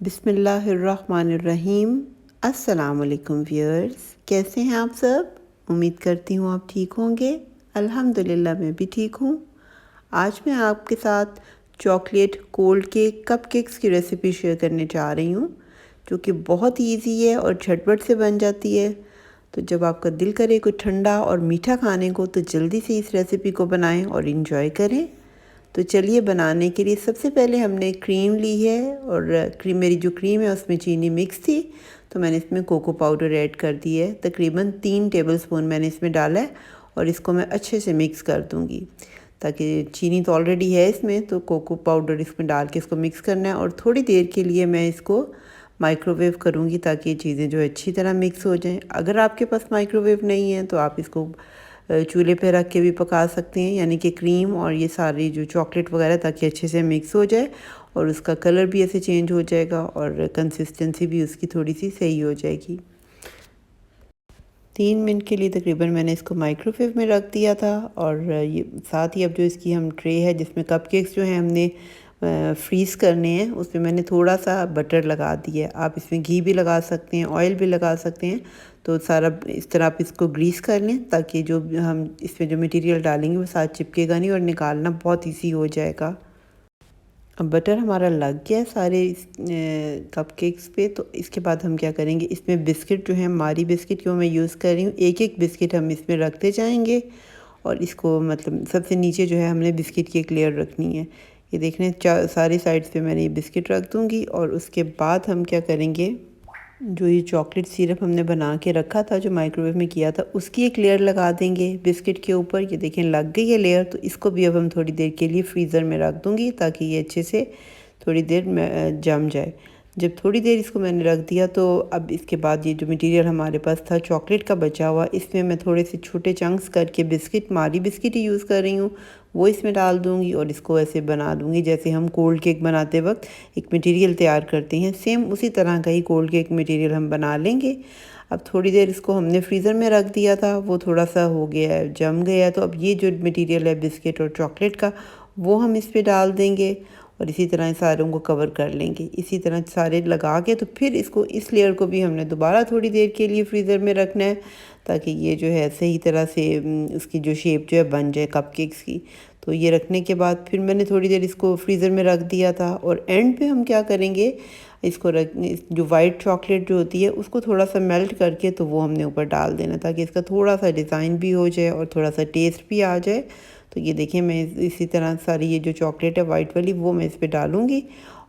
बिस्मिल्लाहिर्रहमानिर्रहीम। अस्सलाम वालेकुम व्यूअर्स, कैसे हैं आप सब? उम्मीद करती हूँ आप ठीक होंगे। अल्हम्दुलिल्लाह मैं भी ठीक हूँ। आज मैं आपके साथ चॉकलेट कोल्ड केक कपकेक्स की रेसिपी शेयर करने जा रही हूँ, जो कि बहुत ईजी है और झटपट से बन जाती है। तो जब आपका दिल करे कुछ ठंडा और मीठा खाने को, तो जल्दी से इस रेसिपी को बनाएं और इन्जॉय करें। तो चलिए, बनाने के लिए सबसे पहले हमने क्रीम ली है और मेरी जो क्रीम है उसमें चीनी मिक्स थी, तो मैंने इसमें कोको पाउडर ऐड कर दी है। तकरीबन 3 टेबलस्पून मैंने इसमें डाला है और इसको मैं अच्छे से मिक्स कर दूंगी, ताकि चीनी तो ऑलरेडी है इसमें, तो कोको पाउडर इसमें डाल के इसको मिक्स करना है। और थोड़ी देर के लिए मैं इसको माइक्रोवेव करूँगी, ताकि ये चीज़ें जो अच्छी तरह मिक्स हो जाएं। अगर आपके पास माइक्रोवेव नहीं है तो आप इसको चूल्हे पे रख के भी पका सकते हैं, यानी कि क्रीम और ये सारी जो चॉकलेट वगैरह, ताकि अच्छे से मिक्स हो जाए और उसका कलर भी ऐसे चेंज हो जाएगा और कंसिस्टेंसी भी उसकी थोड़ी सी सही हो जाएगी। 3 मिनट के लिए तकरीबन मैंने इसको माइक्रोवेव में रख दिया था। और ये साथ ही अब जो इसकी हम ट्रे है जिसमें कपकेक्स जो हैं हमने फ्रीज़ करने हैं, उसमें मैंने थोड़ा सा बटर लगा दिया है। आप इसमें घी भी लगा सकते हैं, ऑयल भी लगा सकते हैं। तो सारा इस तरह आप इसको ग्रीस कर लें, ताकि जो हम इसमें जो मटेरियल डालेंगे वो साथ चिपकेगा नहीं और निकालना बहुत ईजी हो जाएगा। अब बटर हमारा लग गया है सारे कपकेक्स पे। तो इसके बाद हम क्या करेंगे, इसमें बिस्किट जो है, मारी बिस्किट जो मैं यूज़ कर रही हूँ, एक एक बिस्किट हम इसमें रखते जाएंगे। और इसको मतलब सबसे नीचे जो है हमने बिस्किट की एक लेयर रखनी है। ये देखने सारी साइड्स पे मैंने ये बिस्किट रख दूँगी। और उसके बाद हम क्या करेंगे, जो ये चॉकलेट सिरप हमने बना के रखा था, जो माइक्रोवेव में किया था, उसकी एक लेयर लगा देंगे बिस्किट के ऊपर। ये देखें लग गई है लेयर। तो इसको भी अब हम थोड़ी देर के लिए फ्रीज़र में रख दूँगी, ताकि ये अच्छे से थोड़ी देर में जम जाए। जब थोड़ी देर इसको मैंने रख दिया, तो अब इसके बाद ये जो मटेरियल हमारे पास था चॉकलेट का बचा हुआ, इसमें मैं थोड़े से छोटे चंक्स करके बिस्किट, मारी बिस्किट ही यूज़ कर रही हूँ, वो इसमें डाल दूँगी और इसको ऐसे बना दूँगी जैसे हम कोल्ड केक बनाते वक्त एक मटेरियल तैयार करते हैं। सेम उसी तरह का ही कोल्ड केक मटेरियल हम बना लेंगे। अब थोड़ी देर इसको हमने फ्रीज़र में रख दिया था, वो थोड़ा सा हो गया है, जम गया है। तो अब ये जो मटेरियल है बिस्किट और चॉकलेट का, वो हम इस पर डाल देंगे और इसी तरह सारों को कवर कर लेंगे। इसी तरह सारे लगा के तो फिर इसको, इस लेयर को भी हमने दोबारा थोड़ी देर के लिए फ्रीज़र में रखना है, ताकि ये जो है सही तरह से उसकी जो शेप जो है बन जाए कपकेक्स की। तो ये रखने के बाद फिर मैंने थोड़ी देर इसको फ्रीज़र में रख दिया था। और एंड पे हम क्या करेंगे, इसको जो वाइट चॉकलेट जो होती है उसको थोड़ा सा मेल्ट करके, तो वो हमने ऊपर डाल देना, ताकि इसका थोड़ा सा डिज़ाइन भी हो जाए और थोड़ा सा टेस्ट भी आ जाए। तो ये देखिए, मैं इसी तरह सारी ये जो चॉकलेट है वाइट वाली, वो मैं इस पर डालूँगी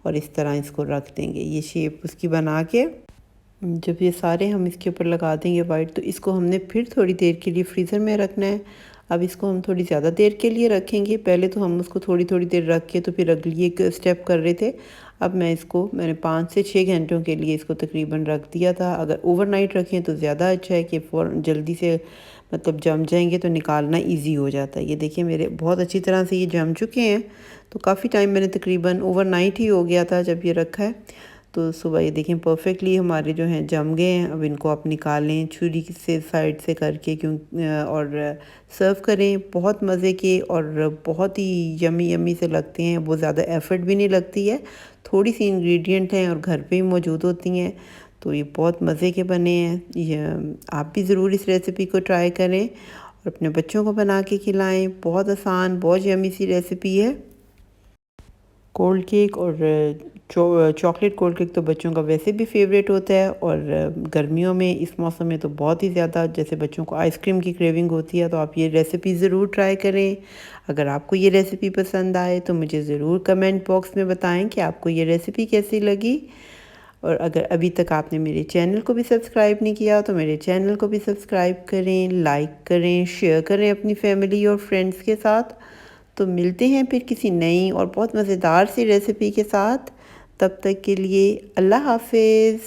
और इस तरह इसको रख देंगे। ये शेप उसकी बना के जब ये सारे हम इसके ऊपर लगा देंगे वाइट, तो इसको हमने फिर थोड़ी देर के लिए फ्रीज़र में रखना है। अब इसको हम थोड़ी ज़्यादा देर के लिए रखेंगे। पहले तो हम उसको थोड़ी थोड़ी देर रख के तो फिर अगली एक स्टेप कर रहे थे। अब मैंने 5 से 6 घंटों के लिए इसको तकरीबन रख दिया था। अगर ओवरनाइट रखें तो ज़्यादा अच्छा है, कि जल्दी से मतलब जम जाएंगे, तो निकालना ईजी हो जाता है। ये देखिए मेरे बहुत अच्छी तरह से ये जम चुके हैं। तो काफ़ी टाइम मैंने तकरीबन ओवरनाइट ही हो गया था जब ये रखा है। तो सुबह ये देखें परफेक्टली हमारे जो हैं जम गए हैं। अब इनको आप निकालें छुरी से साइड से करके, और सर्व करें। बहुत मज़े के और बहुत ही यमी यमी से लगते हैं। वो ज़्यादा एफर्ट भी नहीं लगती है, थोड़ी सी इंग्रेडिएंट हैं और घर पे ही मौजूद होती हैं। तो ये बहुत मज़े के बने हैं। ये आप भी ज़रूर इस रेसिपी को ट्राई करें और अपने बच्चों को बना के खिलाएं। बहुत आसान, बहुत यमी सी रेसिपी है। कोल्ड केक और चॉकलेट कोल्ड केक तो बच्चों का वैसे भी फेवरेट होता है, और गर्मियों में इस मौसम में तो बहुत ही ज़्यादा, जैसे बच्चों को आइसक्रीम की क्रेविंग होती है। तो आप ये रेसिपी ज़रूर ट्राई करें। अगर आपको ये रेसिपी पसंद आए तो मुझे ज़रूर कमेंट बॉक्स में बताएं कि आपको ये रेसिपी कैसी लगी। और अगर अभी तक आपने मेरे चैनल को भी सब्सक्राइब नहीं किया, तो मेरे चैनल को भी सब्सक्राइब करें, लाइक करें, शेयर करें अपनी फैमिली और फ्रेंड्स के साथ। तो मिलते हैं फिर किसी नई और बहुत मज़ेदार सी रेसिपी के साथ। तब तक के लिए अल्लाह हाफिज़।